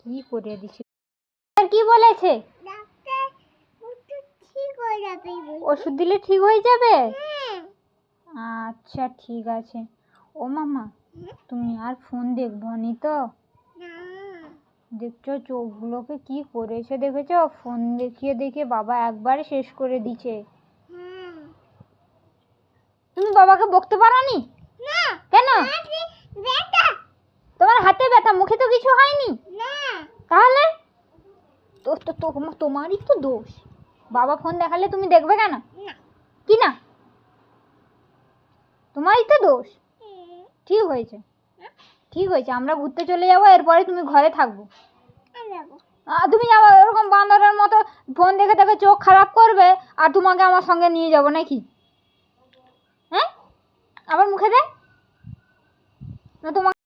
কি করে দিছি? আর কি বলেছে? ডাক্তার ওষুধ ঠিক হয়ে যাবে। ওষুধ দিলে ঠিক হয়ে যাবে? আচ্ছা ঠিক আছে। ও মামা, তুমি আর ফোন দেখবো নি তো? না। দেখছো চোখগুলোকে কি করেছে দেখেছো? ফোন দেখিয়ে দেখিয়ে বাবা একবারে শেষ করে দিছে। তুমি বাবাকে বকতে পারোনি? না। কেন? ব্যথা। তোমার হাতে ব্যথা, মুখে তো কিছু হয়নি। না। তাহলে তোমারই তো দোষ। বাবা ফোন দেখালে তুমি দেখবে কেন? না। কি না? তোমারই তো দোষ। ঠিক হয়েছে, ঠিক হয়েছে, আমরা ঘুরতে চলে যাবো, এরপরে তুমি ঘরে থাকবো। তুমি যাবো এরকম বান্দরের মতো ফোন দেখে দেখে চোখ খারাপ করবে, আর তোমাকে আমার সঙ্গে নিয়ে যাবো নাকি? হ্যাঁ, আবার মুখে দে না তোমাকে।